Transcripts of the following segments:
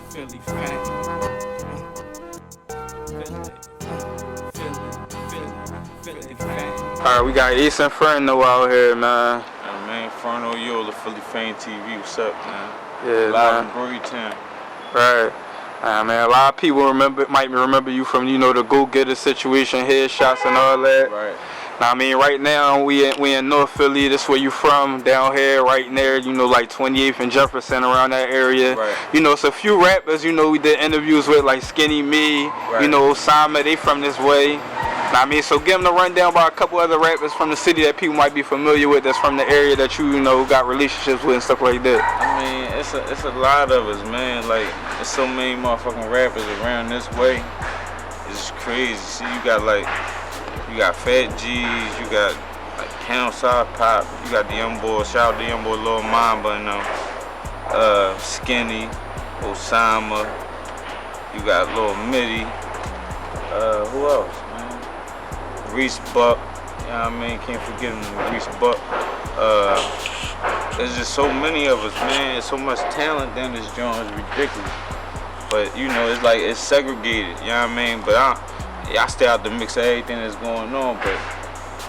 Philly F.A.M.E. Philly F.A.M.E. Alright, we got Ace Inferno out here, man. Man, Inferno, yo, the Philly F.A.M.E TV, what's up, man? Yeah, live man. in Brewerytown. Right. Man, a lot of people might remember you from, you know, the Go Gettas situation, headshots and all that. Right. Now, I mean, right now we in North Philly. That's where you from, down here, right there. You know, like 28th and Jefferson, around that area. Right. You know, it's a few rappers. You know, we did interviews with, like Skinny Me. Right. You know, F.A.M.E. They from this way. Now, I mean, so give them the rundown by a couple other rappers from the city that people might be familiar with. That's from the area that you know got relationships with and stuff like that. I mean, it's a lot of us, man. Like, there's so many motherfucking rappers around this way. It's crazy. See, you got Fat G's, you got like Counside Pop, you got the young boy, shout out to young boy Lil Mamba and Skinny, Osama, you got Lil Mitty, who else, man? Reese Buck, you know what I mean? Can't forget him, Reese Buck. There's just so many of us, man. There's so much talent down this joint, it's ridiculous. But you know, it's like it's segregated, you know what I mean? But I stay out the mix of everything that's going on, but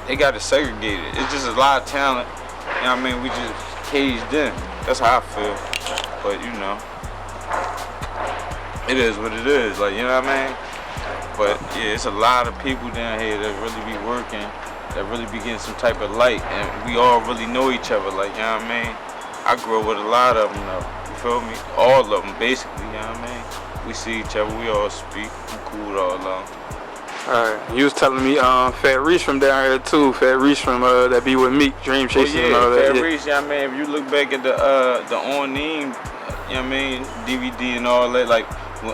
they got it segregated. It's just a lot of talent, you know what I mean? We just caged in. That's how I feel. But you know, it is what it is, like, you know what I mean? But yeah, it's a lot of people down here that really be working, that really be getting some type of light, and we all really know each other, like, you know what I mean? I grew up with a lot of them though, you feel me? All of them basically, you know what I mean? We see each other, we all speak, I'm cool with all of them. Alright, you was telling me Fat Reese from down here too. Fat Reese from that be with Meek, Dream Chasing and all that. Fat Reese, yeah, I mean, if you look back at the On Name, you know what I mean, DVD and all that, like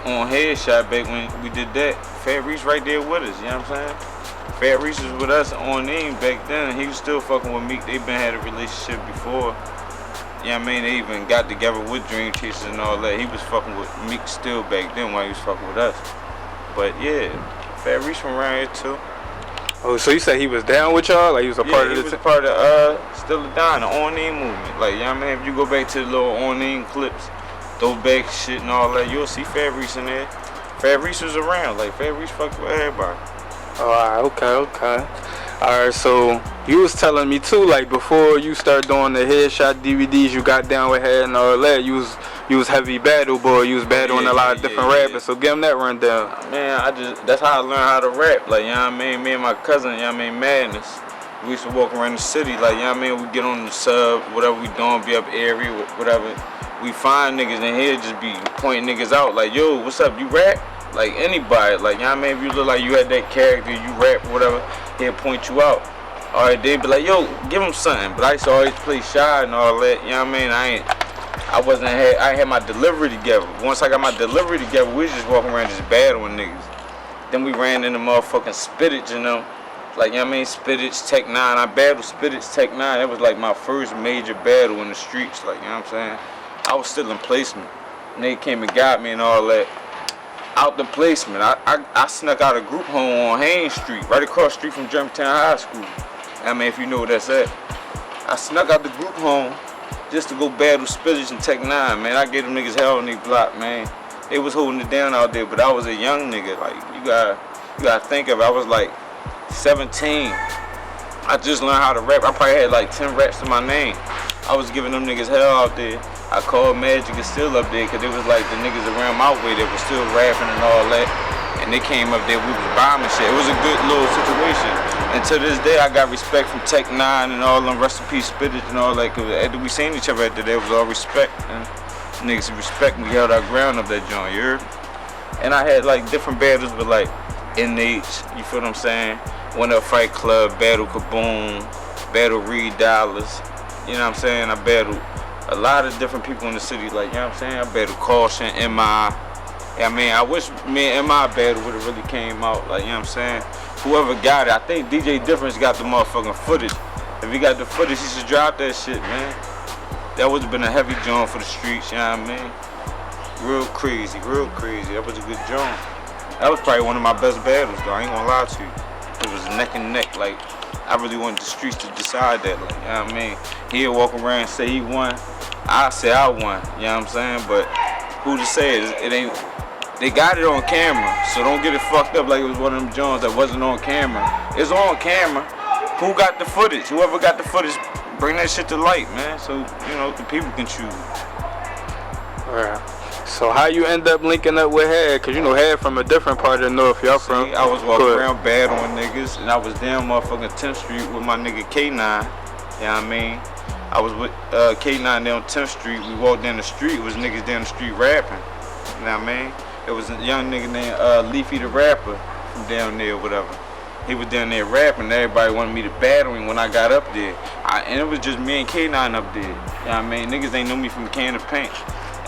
on Headshot back when we did that, Fat Reese right there with us, you know what I'm saying? Fat Reese was with us on Name back then. He was still fucking with Meek. They been had a relationship before. You know what I mean? They even got together with Dream Chasers and all that. He was fucking with Meek still back then while he was fucking with us. But yeah, Fat Reese from around here too. Oh, so you said he was down with y'all? Like he was a part of the he was part of Still a Dying, the On Name movement. Like, you know what I mean? If you go back to the little On Name clips, throwback shit and all that, you'll see Fat Reese in there. Fat Reese was around. Like, Fat Reese fucked with everybody. Oh, alright, okay. Alright, so you was telling me too, like before you start doing the headshot DVDs, you got down with Head and all that, you was heavy battle boy, you was battling a lot of different rappers, so give him that rundown. Man, that's how I learned how to rap, like, you know what I mean? Me and my cousin, you know what I mean, Madness, we used to walk around the city, like, you know what I mean? We get on the sub, whatever we doing, be up area, whatever. We find niggas in here, just be pointing niggas out, like, yo, what's up, you rap? Like anybody, like, you know what I mean? If you look like you had that character, you rap, whatever, he'll point you out. Alright, they'd be like, yo, give him something. But I used to always play shy and all that, you know what I mean? I had my delivery together. Once I got my delivery together, we was just walking around just battling niggas. Then we ran into motherfucking Spittage, you know? Like, you know what I mean? Spittage, Tech 9. I battled Spittage, Tech 9. That was like my first major battle in the streets, like, you know what I'm saying? I was still in placement. And they came and got me and all that. Out the placement, I snuck out a group home on Haynes Street, right across the street from Germantown High School. I mean, if you know where that's at. I snuck out the group home just to go battle Spittage and Tech 9, man. I gave them niggas hell on their block, man. They was holding it down out there, but I was a young nigga. Like, you gotta think of it. I was like 17. I just learned how to rap. I probably had like 10 raps to my name. I was giving them niggas hell out there. I called Magic and still up there because it was like the niggas around my way that was still rapping and all that. And they came up there, we was bombing shit. It was a good little situation. And to this day, I got respect from Tech 9 and all them, rest in peace, Spittage and all that. Cause after we seen each other after that, it was all respect. And niggas respect me, we held our ground up that joint, you heard? And I had like different battles with like NH, you feel what I'm saying? Went up Fight Club, battle Kaboom, battle Reed Dollars. You know what I'm saying? I battled a lot of different people in the city, like, you know what I'm saying? I battled Caution, M.I. Yeah, I mean, I wish me and M.I. battle would have really came out, like, you know what I'm saying? Whoever got it, I think DJ Difference got the motherfucking footage. If he got the footage, he should drop that shit, man. That would have been a heavy joint for the streets, you know what I mean? Real crazy, real crazy. That was a good joint. That was probably one of my best battles, though, I ain't gonna lie to you. It was neck and neck, like, I really wanted the streets to decide that. Like, you know what I mean? He'll walk around and say he won. I say I won. You know what I'm saying? But who to say it? It ain't. They got it on camera, so don't get it fucked up like it was one of them Jones that wasn't on camera. It's on camera. Who got the footage? Whoever got the footage, bring that shit to light, man. So, you know, the people can choose. Alright. So how you end up linking up with Head? Cause you know Head from a different part of the north. Y'all from? I was walking around bad on niggas, and I was down motherfucking 10th Street with my nigga K9. You know what I mean? I was with K9 down 10th Street. We walked down the street. It was niggas down the street rapping. You know what I mean? It was a young nigga named Leafy the Rapper from down there or whatever. He was down there rapping. Everybody wanted me to battle him when I got up there. And it was just me and K9 up there. You know what I mean? Niggas ain't know me from a can of paint.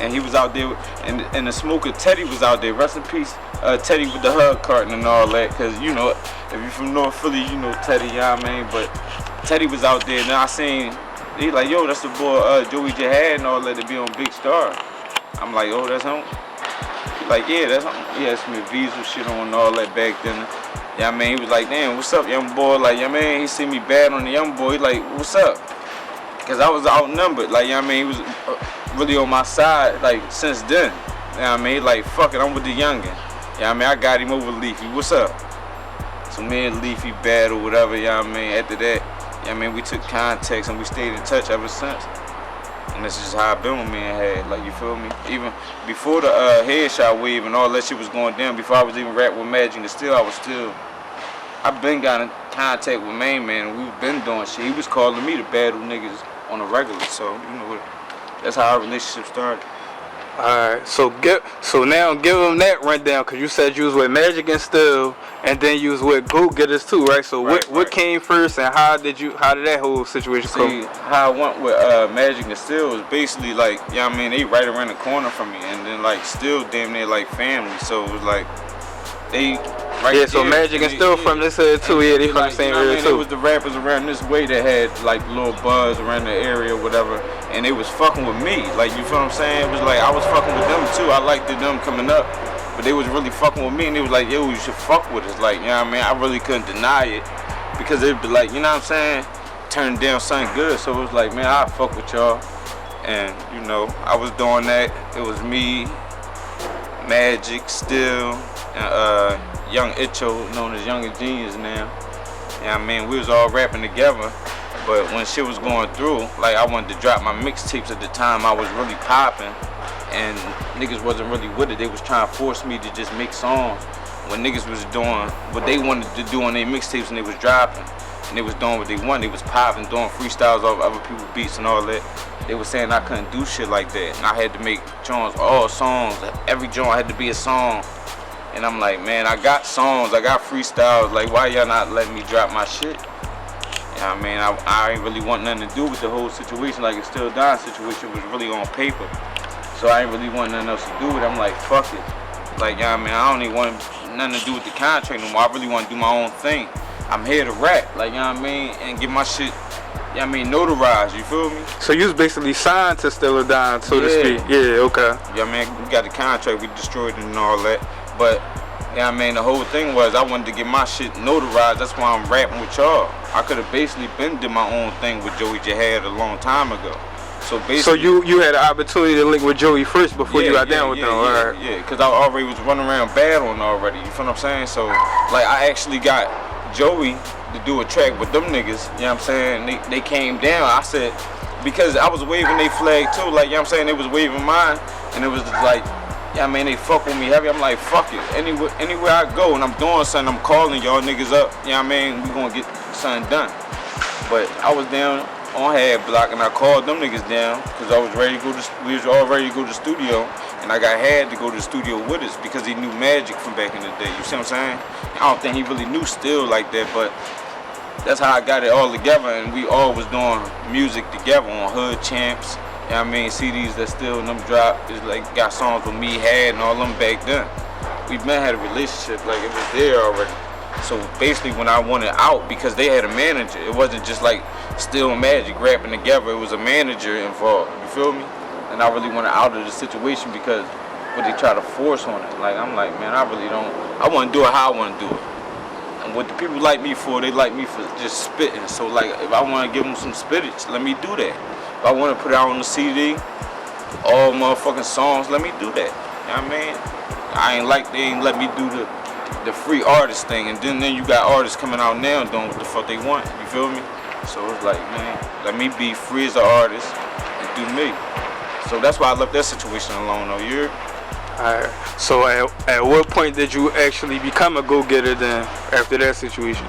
And he was out there, and the smoker Teddy was out there. Rest in peace, Teddy with the hug carton and all that. Cause you know, if you're from North Philly, you know Teddy. You know what I mean? But Teddy was out there, and I seen he like, yo, that's the boy Joey Jihad and all that to be on Big Star. I'm like, oh, that's him. He like, yeah, that's him. He had some Visa shit on and all that back then. Yeah, I mean, he was like, damn, what's up, young boy? Like, yeah, man, he see me bad on the young boy. He like, what's up? Cause I was outnumbered. Like, yeah, I mean, he was really on my side, like, since then. You know what I mean? Like, fuck it, I'm with the youngin'. Yeah, I mean, I got him over Leafy. What's up? So me and Leafy battle, whatever, you know what I mean? After that, yeah, I mean, we took contacts and we stayed in touch ever since. And that's just how I been with me and Head, like, you feel me? Even before the headshot wave and all that shit was going down, before I was even rapping with Magic and Still, I've been got in contact with Main Man, and we've been doing shit. He was calling me to battle niggas on a regular, so, you know, that's how our relationship started. Alright, so now give them that rundown, cause you said you was with Magic and Still, and then you was with Go Gettas too, right? So what came first, and how did that whole situation come? See, how I went with Magic and Still was basically like, you know what I mean, they right around the corner from me, and then like Still damn near like family, so it was like they right. Yeah, so there, Magic and Still from this area too. Yeah, they from like, the same you know area too. too. It was the rappers around this way that had like little buzz around the area or whatever, and they was fucking with me. Like, you feel what I'm saying? It was like I was fucking with them too. I liked them coming up, but they was really fucking with me, and they was like, yo, you should fuck with us. Like, you know what I mean? I really couldn't deny it because it'd be like, you know what I'm saying? Turn down something good. So it was like, man, I fuck with y'all, and you know, I was doing that. It was me, Magic, Still, and Young Icho, known as Young Genius now. Yeah, I mean, we was all rapping together, but when shit was going through, like I wanted to drop my mixtapes at the time. I was really popping, and niggas wasn't really with it. They was trying to force me to just make songs when niggas was doing what they wanted to do on their mixtapes, and they was dropping, and they was doing what they wanted. They was popping, doing freestyles off other people's beats and all that. They was saying I couldn't do shit like that, and I had to make joints, all songs. Every joint had to be a song. And I'm like, man, I got songs, I got freestyles. Like, why y'all not letting me drop my shit? You know what I mean? I ain't really want nothing to do with the whole situation. Like, it's Still Dying situation was really on paper. So I ain't really want nothing else to do with it. I'm like, fuck it. Like, you know what I mean? I don't even want nothing to do with the contract no more. I really want to do my own thing. I'm here to rap, like, you know what I mean? And get my shit, you know what I mean, notarized, you feel me? So you was basically signed to Still Dying, so to speak. Yeah, okay. Yeah, man, we got the contract, we destroyed it and all that. But, yeah, I mean, the whole thing was I wanted to get my shit notarized. That's why I'm rapping with y'all. I could have basically been did my own thing with Joey Jihad a long time ago. So basically, so you had an opportunity to link with Joey first before you got down with them, right? Yeah, because I already was running around battling already. You feel what I'm saying? So, like, I actually got Joey to do a track with them niggas. You know what I'm saying? They came down. I said, because I was waving their flag too. Like, you know what I'm saying? They was waving mine, and it was just like, yeah, I mean, they fuck with me heavy. I'm like, fuck it. Anywhere I go and I'm doing something, I'm calling y'all niggas up. You know what I mean? We gonna get something done. But I was down on Head Block and I called them niggas down because I was ready to go to, we was all ready to go to the studio, and I got Head to go to the studio with us because he knew Magic from back in the day. You see what I'm saying? I don't think he really knew Still like that, but that's how I got it all together, and we all was doing music together on Hood Champs. You know what I mean? CDs that Still and them drop is like got songs with me, Had, and all them back then. We been had a relationship, like it was there already. So basically when I wanted out, because they had a manager, it wasn't just like Still and Magic rapping together, it was a manager involved, you feel me? And I really wanted out of the situation because what they try to force on it. Like, I'm like, man, I really don't, I want to do it how I want to do it. And And what the people like me for, they like me for just spitting. So like, if I want to give them some spittage, let me do that. If I want to put it out on the CD, all motherfucking songs, let me do that. You know what I mean? They ain't let me do the free artist thing. And then you got artists coming out now doing what the fuck they want. You feel me? So it's like, man, let me be free as an artist and do me. So that's why I left that situation alone, though. You hear? Alright. So at what point did you actually become a go-getter then, after that situation?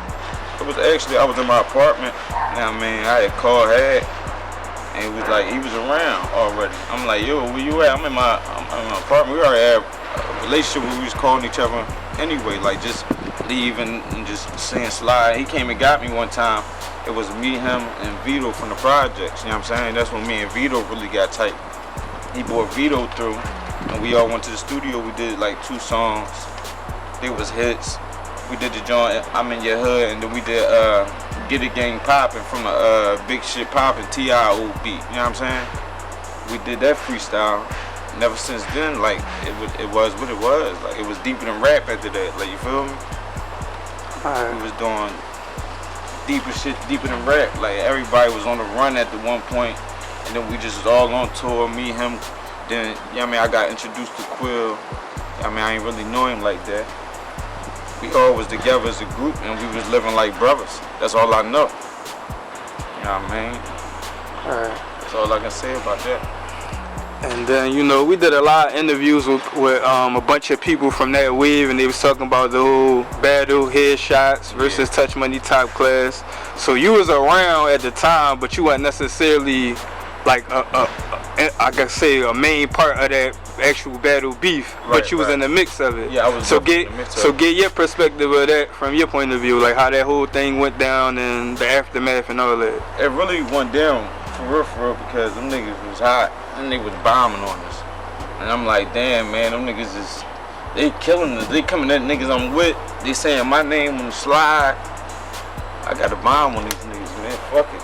It was actually, I was in my apartment. You know what I mean? I had called Had, and it was like, he was around already. I'm like, yo, where you at? I'm in my apartment. We already had a relationship where we was calling each other anyway, like just leaving and just saying slide. He came and got me one time. It was me, him, and Vito from the projects. You know what I'm saying? That's when me and Vito really got tight. He brought Vito through, and we all went to the studio. We did like 2 songs. They was hits. We did the joint, I'm in Your Hood, and then we did Get It Gang Poppin' from a Big Shit Poppin' T.I. old beat. You know what I'm saying? We did that freestyle. And ever since then, like, it was what it was. Like, it was deeper than rap after that. Like, you feel me? We was doing deeper shit, deeper than rap. Like, everybody was on the run at the one point, and then we just was all on tour, me, him. Then, you know what I mean, I got introduced to Quill. You know what I mean, I ain't really know him like that. We all was together as a group, and we was living like brothers. That's all I know. You know what I mean? Alright. That's all I can say about that. And then, you know, we did a lot of interviews with a bunch of people from that wave, and they was talking about the whole battle, headshots versus Touch Money Top Class. So you was around at the time, but you weren't necessarily like I could say a main part of that actual battle beef, but you was in the mix of it. Yeah, I was. So get your perspective of that from your point of view, like how that whole thing went down and the aftermath and all that. It really went down for real, because them niggas was hot. Them niggas was bombing on us, and I'm like, damn, man, them niggas they killing us. They coming at niggas I'm with. They saying my name on the slide. I got a bomb on these niggas, man. Fuck it.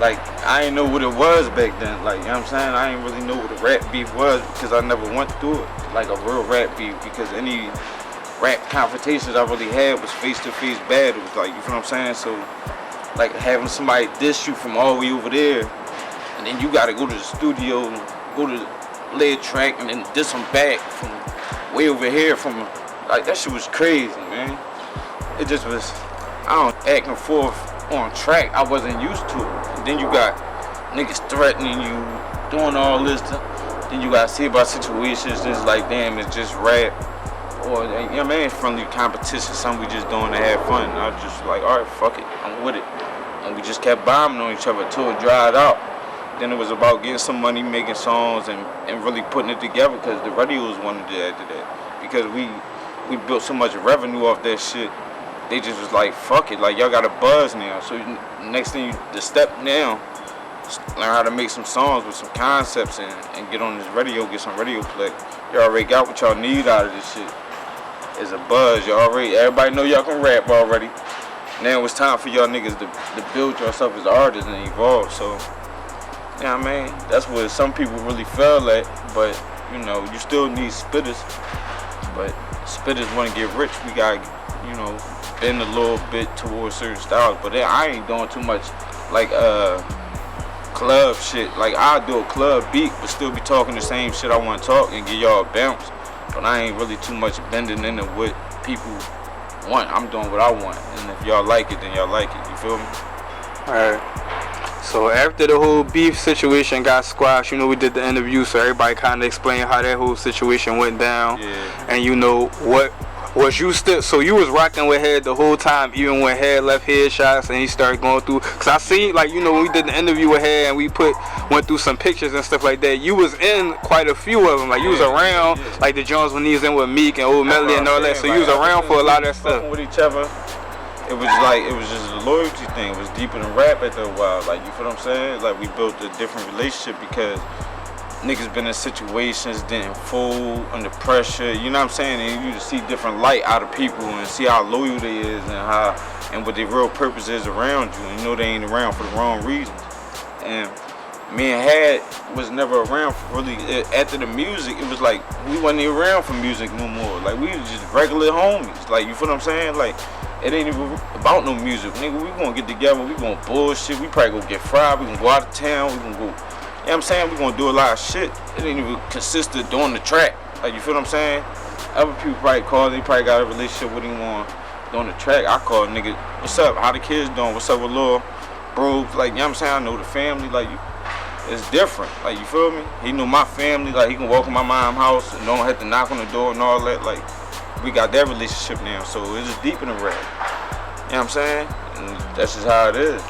Like, I ain't know what it was back then. Like, you know what I'm saying? I ain't really know what a rap beef was because I never went through it. Like a real rap beef, because any rap confrontations I really had was face-to-face battles. Like, you feel what I'm saying? So, like, having somebody diss you from all the way over there, and then you gotta go to the studio, go to the lead track, and then diss them back from way over here. From, like, that shit was crazy, man. It just was, I don't, acting forth on track. I wasn't used to it. And then you got niggas threatening you, doing all this. Then you gotta see about situations just like, damn, it's just rap. Or, you know what I mean, friendly competition, something we just doing to have fun. And I was just like, all right, fuck it, I'm with it. And we just kept bombing on each other till it dried out. Then it was about getting some money, making songs, and really putting it together, because the radios wanted to add to that. Because we built so much revenue off that shit. They just was like, fuck it, like, y'all got a buzz now. So next thing, the step now, learn how to make some songs with some concepts and get on this radio, get some radio play. You already got what y'all need out of this shit. It's a buzz. Everybody know y'all can rap already. Now it's time for y'all niggas to build yourself as artists and evolve. So, you know what I mean? That's what some people really fell at. But, you know, you still need spitters. But spitters want to get rich. We got, you know, bend a little bit towards certain styles. But then I ain't doing too much like club shit. Like, I'll do a club beat but still be talking the same shit I want to talk and give y'all a bounce. But I ain't really too much bending into what people want. I'm doing what I want. And if y'all like it, then y'all like it. You feel me? Alright. So after the whole beef situation got squashed, you know, we did the interview, so everybody kind of explained how that whole situation went down. Yeah. And you know, what was you still, so you was rocking with Head the whole time, even when Head left Headshots and he started going through, cause I seen, like, you know, when we did the interview with Head and we went through some pictures and stuff like that, you was in quite a few of them, like you was around, like the Jones when he was in with Meek and Old Melly and all that, so you was around for a lot of that stuff. With each other, it was just a loyalty thing. It was deeper than rap after a while, like, you feel what I'm saying? Like, we built a different relationship because niggas been in situations, didn't fold under pressure, you know what I'm saying? And you just see different light out of people and see how loyal they is and what their real purpose is around you. And you know they ain't around for the wrong reasons. And me and Had was never around for really, after the music, it was like we wasn't even around for music no more. Like, we was just regular homies. Like, you feel what I'm saying? Like, It ain't even about no music, nigga. We gonna get together, we gonna bullshit, we probably gonna get fried, we gonna go out of town, we gonna go, you know what I'm saying? We gonna do a lot of shit. It ain't even consist of doing the track. Like, you feel what I'm saying? Other people probably call, they probably got a relationship with him on doing the track. I call nigga, what's up? How the kids doing? What's up with Lil Bro? Like, you know what I'm saying? I know the family, like, it's different. Like, you feel me? He knew my family, like, he can walk in my mom's house and don't have to knock on the door and all that. Like, we got that relationship now, so it's just deep in the rap. You know what I'm saying? And that's just how it is.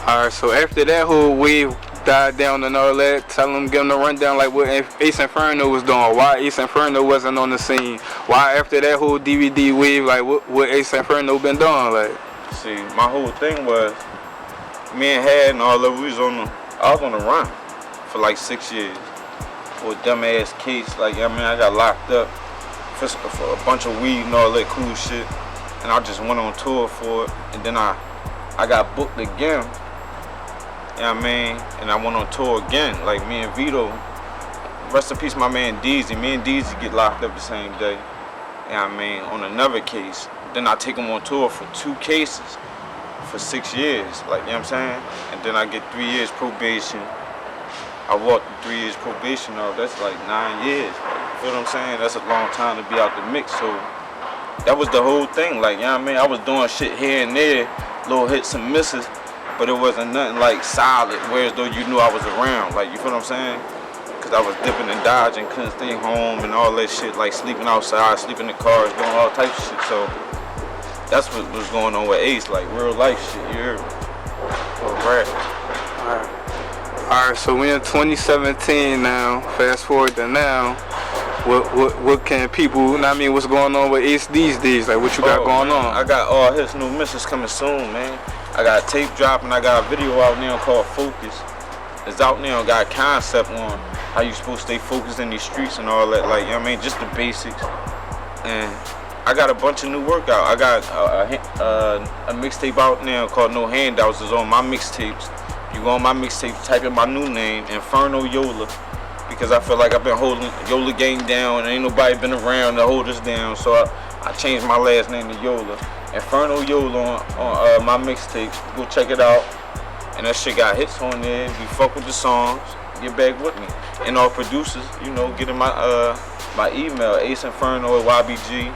Alright, so after that whole wave died down and all that, tell them, give them the rundown like what Ace Inferno was doing, why Ace Inferno wasn't on the scene, why after that whole DVD wave, like what Ace Inferno been doing, like. See, my whole thing was, me and Had and all of it, I was on the run for like 6 years for a dumbass case. Like, I mean, I got locked up for a bunch of weed and all that cool shit, and I just went on tour for it, and then I got booked again, you know what I mean, and I went on tour again, like me and Vito, rest in peace my man Deezy, me and Deezy get locked up the same day, you know what I mean, on another case. Then I take him on tour for 2 cases for 6 years, like, you know what I'm saying, and then I get 3 years probation. I walked 3 years probation off, that's like 9 years. You feel what I'm saying? That's a long time to be out the mix, so that was the whole thing, like, you know what I mean? I was doing shit here and there, little hits and misses, but it wasn't nothing like solid, whereas though you knew I was around, like, you feel what I'm saying? Cause I was dipping and dodging, couldn't stay home and all that shit, like sleeping outside, sleeping in cars, doing all types of shit, so that's what was going on with Ace, like real life shit, you hear me? Alright, so we in 2017 now, fast forward to now, what can people, I mean, what's going on with Ace these days, like what you got going on? I got all his new missions coming soon, man. I got a tape dropping, I got a video out now called Focus. It's out now, got a concept on how you supposed to stay focused in these streets and all that, like, you know what I mean, just the basics. And I got a bunch of new work out. I got a mixtape out now called No Handouts. It's on my mixtapes. You go on my mixtape, type in my new name, Inferno Yola, because I feel like I've been holding Yola gang down and ain't nobody been around to hold us down, so I changed my last name to Yola. Inferno Yola on my mixtape. Go check it out. And that shit got hits on there. You fuck with the songs, get back with me. And all producers, you know, get in my email, aceinferno@ybg,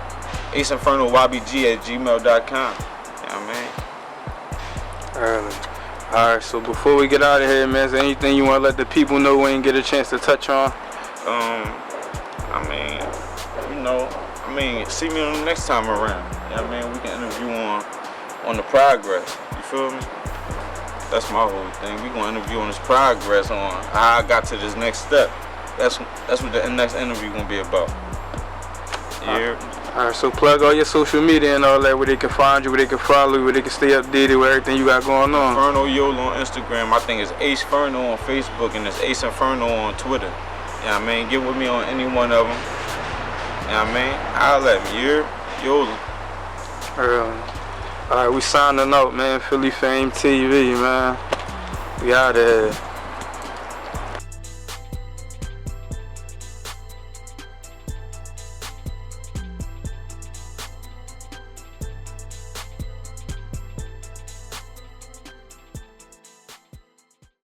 aceinferno@ybg@gmail.com. You know what I mean? Alright, so before we get out of here, man, is there anything you want to let the people know we ain't get a chance to touch on? I mean, you know, see me on the next time around. You know what I mean? We can interview on the progress. You feel me? That's my whole thing. We gonna interview on this progress on how I got to this next step. That's what the next interview gonna be about. Yeah. Alright, so plug all your social media and all that, where they can find you, where they can follow you, where they can stay updated with everything you got going on. Inferno Yola on Instagram. I think it's Ace Ferno on Facebook, and it's Ace Inferno on Twitter. You know what I mean? Get with me on any one of them. You know what I mean? Holla at me. You're Yola. Alright, we signing out, man. Philly F.A.M.E TV, man. We out of here.